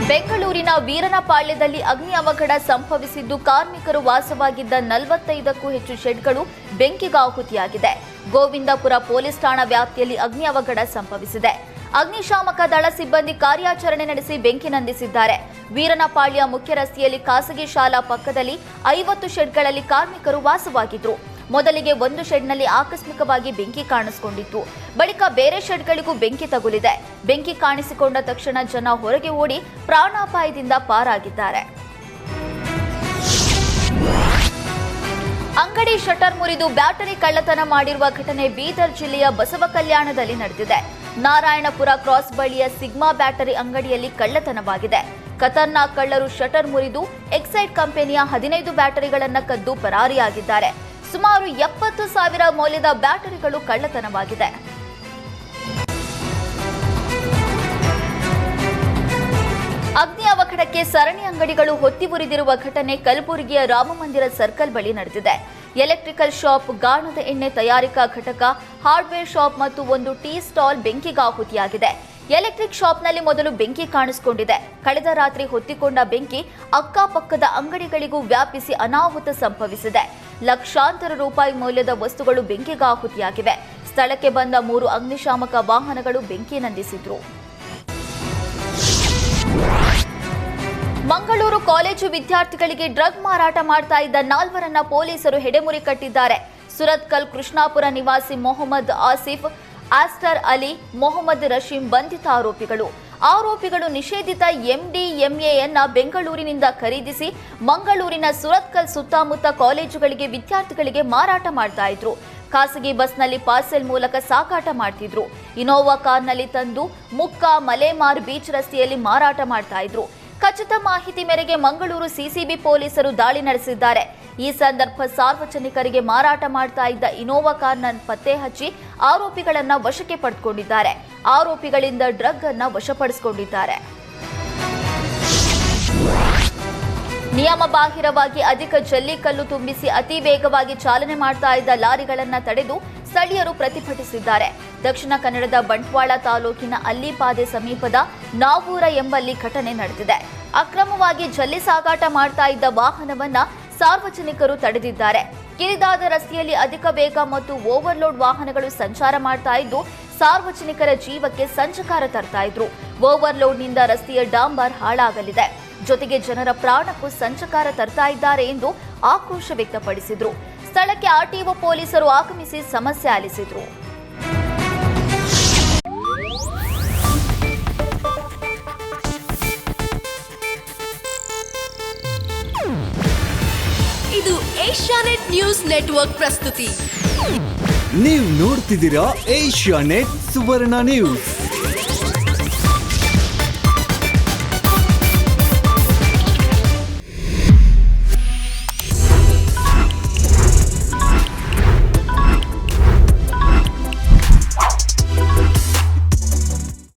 ಬೆಂಗಳೂರಿನ ವೀರನಪಾಳ್ಯದಲ್ಲಿ ಅಗ್ನಿ ಅವಘಡ ಸಂಭವಿಸಿದ್ದು ಕಾರ್ಮಿಕರು ವಾಸವಾಗಿದ್ದ 45ಕ್ಕೂ ಹೆಚ್ಚು ಶೆಡ್ಗಳು ಬೆಂಕಿಗಾಹುತಿಯಾಗಿದೆ. ಗೋವಿಂದಪುರ ಪೊಲೀಸ್ ಠಾಣಾ ವ್ಯಾಪ್ತಿಯಲ್ಲಿ ಅಗ್ನಿ ಅವಘಡ ಸಂಭವಿಸಿದೆ. ಅಗ್ನಿಶಾಮಕ ದಳ ಸಿಬ್ಬಂದಿ ಕಾರ್ಯಾಚರಣೆ ನಡೆಸಿ ಬೆಂಕಿ ನಂದಿಸಿದ್ದಾರೆ. ವೀರನಪಾಳ್ಯ ಮುಖ್ಯ ರಸ್ತೆಯಲ್ಲಿ ಖಾಸಗಿ ಶಾಲಾ ಪಕ್ಕದಲ್ಲಿ 50 ಶೆಡ್ಗಳಲ್ಲಿ ಕಾರ್ಮಿಕರು ವಾಸವಾಗಿದ್ರು. ಮೊದಲಿಗೆ ಒಂದು ಶೆಡ್ನಲ್ಲಿ ಆಕಸ್ಮಿಕವಾಗಿ ಬೆಂಕಿ ಕಾಣಿಸಿಕೊಂಡಿತ್ತು. ಬಳಿಕ ಬೇರೆ ಶೆಡ್ಗಳಿಗೂ ಬೆಂಕಿ ತಗುಲಿದೆ. ಬೆಂಕಿ ಕಾಣಿಸಿಕೊಂಡ ತಕ್ಷಣ ಜನ ಹೊರಗೆ ಓಡಿ ಪ್ರಾಣಾಪಾಯದಿಂದ ಪಾರಾಗಿದ್ದಾರೆ. ಅಂಗಡಿ ಶಟರ್ ಮುರಿದು ಬ್ಯಾಟರಿ ಕಳ್ಳತನ ಮಾಡಿರುವ ಘಟನೆ ಬೀದರ್ ಜಿಲ್ಲೆಯ ಬಸವಕಲ್ಯಾಣದಲ್ಲಿ ನಡೆದಿದೆ. ನಾರಾಯಣಪುರ ಕ್ರಾಸ್ ಬಳಿಯ ಸಿಗ್ಮಾ ಬ್ಯಾಟರಿ ಅಂಗಡಿಯಲ್ಲಿ ಕಳ್ಳತನವಾಗಿದೆ. ಖತರ್ನಾಕ್ ಕಳ್ಳರು ಶಟರ್ ಮುರಿದು ಎಕ್ಸೈಡ್ ಕಂಪನಿಯ 15 ಬ್ಯಾಟರಿಗಳನ್ನು ಕದ್ದು ಪರಾರಿಯಾಗಿದ್ದಾರೆ. ಸುಮಾರು 70,000 ಮೌಲ್ಯದ ಬ್ಯಾಟರಿಗಳು ಕಳ್ಳತನವಾಗಿದೆ. ಅಗ್ನಿ ಅವಘಡಕ್ಕೆ ಸರಣಿ ಅಂಗಡಿಗಳು ಹೊತ್ತಿ ಉರಿದಿರುವ ಘಟನೆ ಕಲಬುರಗಿಯ ರಾಮಮಂದಿರ ಸರ್ಕಲ್ ಬಳಿ ನಡೆದಿದೆ. ಎಲೆಕ್ಟ್ರಿಕಲ್ ಶಾಪ್, ಗಾಣದ ಎಣ್ಣೆ ತಯಾರಿಕಾ ಘಟಕ, ಹಾರ್ಡ್ವೇರ್ ಶಾಪ್ ಮತ್ತು ಒಂದು ಟೀ ಸ್ಟಾಲ್ ಬೆಂಕಿಗಾಹುತಿಯಾಗಿದೆ. ಎಲೆಕ್ಟ್ರಿಕ್ ಶಾಪ್ನಲ್ಲಿ ಮೊದಲು ಬೆಂಕಿ ಕಾಣಿಸಿಕೊಂಡಿದೆ. ಕಳೆದ ರಾತ್ರಿ ಹೊತ್ತಿಕೊಂಡ ಬೆಂಕಿ ಅಕ್ಕಪಕ್ಕದ ಅಂಗಡಿಗಳಿಗೂ ವ್ಯಾಪಿಸಿ ಅನಾಹುತ ಸಂಭವಿಸಿದೆ. ಲಕ್ಷಾಂತರ ರೂಪಾಯಿ ಮೌಲ್ಯದ ವಸ್ತುಗಳು ಬೆಂಕಿಗಾಹುತಿಯಾಗಿವೆ. ಸ್ಥಳಕ್ಕೆ ಬಂದ 3 ಅಗ್ನಿಶಾಮಕ ವಾಹನಗಳು ಬೆಂಕಿ ನಂದಿಸಿದ್ರು. ಮಂಗಳೂರು ಕಾಲೇಜು ವಿದ್ಯಾರ್ಥಿಗಳಿಗೆ ಡ್ರಗ್ ಮಾರಾಟ ಮಾಡ್ತಾ ಇದ್ದ 4ರನ್ನ ಪೊಲೀಸರು ಹೆಡೆಮುರಿ ಕಟ್ಟಿದ್ದಾರೆ. ಸುರತ್ಕಲ್ ಕೃಷ್ಣಾಪುರ ನಿವಾಸಿ ಮೊಹಮ್ಮದ್ ಆಸಿಫ್, ಆಸ್ಟರ್ ಅಲಿ, ಮೊಹಮ್ಮದ್ ರಶೀಂ ಬಂಧಿತ ಆರೋಪಿಗಳು. ಆರೋಪಿಗಳು ನಿಷೇಧಿತ MDMAಯನ್ನ ಬೆಂಗಳೂರಿನಿಂದ ಖರೀದಿಸಿ ಮಂಗಳೂರಿನ ಸುರತ್ಕಲ್ ಸುತ್ತಮುತ್ತ ಕಾಲೇಜುಗಳಿಗೆ ವಿದ್ಯಾರ್ಥಿಗಳಿಗೆ ಮಾರಾಟ ಮಾಡ್ತಾ ಇದ್ರು. ಖಾಸಗಿ ಬಸ್ನಲ್ಲಿ ಪಾರ್ಸೆಲ್ ಮೂಲಕ ಸಾಗಾಟ ಮಾಡ್ತಿದ್ರು. ಇನೋವಾ ಕಾರ್ನಲ್ಲಿ ತಂದು ಮುಕ್ಕ, ಮಲೆಮಾರ್ ಬೀಚ್ ರಸ್ತೆಯಲ್ಲಿ ಮಾರಾಟ ಮಾಡ್ತಾ ಇದ್ರು. ಖಚಿತ ಮಾಹಿತಿ ಮೇರೆಗೆ ಮಂಗಳೂರು ಸಿಸಿಬಿ ಪೊಲೀಸರು ದಾಳಿ ನಡೆಸಿದ್ದಾರೆ. ಈ ಸಂದರ್ಭ ಸಾರ್ವಜನಿಕರಿಗೆ ಮಾರಾಟ ಮಾಡ್ತಾ ಇದ್ದ ಇನೋವಾ ಕಾರ್ನ ಪತ್ತೆ ಹಚ್ಚಿ ಆರೋಪಿಗಳನ್ನ ವಶಕ್ಕೆ ಪಡೆದುಕೊಂಡಿದ್ದಾರೆ. ಆರೋಪಿಗಳಿಂದ ಡ್ರಗ್ ಅನ್ನ ವಶಪಡಿಸಿಕೊಂಡಿದ್ದಾರೆ. ನಿಯಮ ಬಾಹಿರವಾಗಿ ಅಧಿಕ ಜಲ್ಲಿಕಲ್ಲು ತುಂಬಿಸಿ ಅತಿ ವೇಗವಾಗಿ ಚಾಲನೆ ಮಾಡ್ತಾ ಇದ್ದ ಲಾರಿಗಳನ್ನ ತಡೆದು ಸ್ಥಳೀಯರು ಪ್ರತಿಭಟಿಸಿದ್ದಾರೆ. ದಕ್ಷಿಣ ಕನ್ನಡದ ಬಂಟ್ವಾಳ ತಾಲೂಕಿನ ಅಲ್ಲಿಪಾದೆ ಸಮೀಪದ ನಾವೂರ ಎಂಬಲ್ಲಿ ಘಟನೆ ನಡೆದಿದೆ. ಅಕ್ರಮವಾಗಿ ಜಲ್ಲಿ ಸಾಗಾಟ ಮಾಡ್ತಾ ಇದ್ದ ವಾಹನವನ್ನ ಸಾರ್ವಜನಿಕರು ತಡೆದಿದ್ದಾರೆ. ಕಿರಿದಾದ ರಸ್ತೆಯಲ್ಲಿ ಅಧಿಕ ವೇಗ ಮತ್ತು ಓವರ್ಲೋಡ್ ವಾಹನಗಳು ಸಂಚಾರ ಮಾಡ್ತಾ ಇದ್ದು ಸಾರ್ವಜನಿಕರ ಜೀವಕ್ಕೆ ಸಂಚಕಾರ ತರ್ತಾ ಇದ್ರು. ಓವರ್ಲೋಡ್ನಿಂದ ರಸ್ತೆಯ ಡಾಂಬರ್ ಹಾಳಾಗಲಿದೆ. ಜೊತೆಗೆ ಜನರ ಪ್ರಾಣಕ್ಕೂ ಸಂಚಕಾರ ತರ್ತಾ ಇದ್ದಾರೆ ಎಂದು ಆಕ್ರೋಶ ವ್ಯಕ್ತಪಡಿಸಿದ್ರು. ಸ್ಥಳಕ್ಕೆ ಆರ್ಟಿಒ ಪೊಲೀಸರು ಆಗಮಿಸಿ ಸಮಸ್ಯೆ ಆಲಿಸಿದ್ರು. ಇದು ಏಷ್ಯಾನೆಟ್ ನ್ಯೂಸ್ ನೆಟ್ವರ್ಕ್ ಪ್ರಸ್ತುತಿ. ನೀವು ನೋಡ್ತಿದ್ದೀರಾ ಏಷ್ಯಾನೆಟ್ ಸುವರ್ಣ ನ್ಯೂಸ್.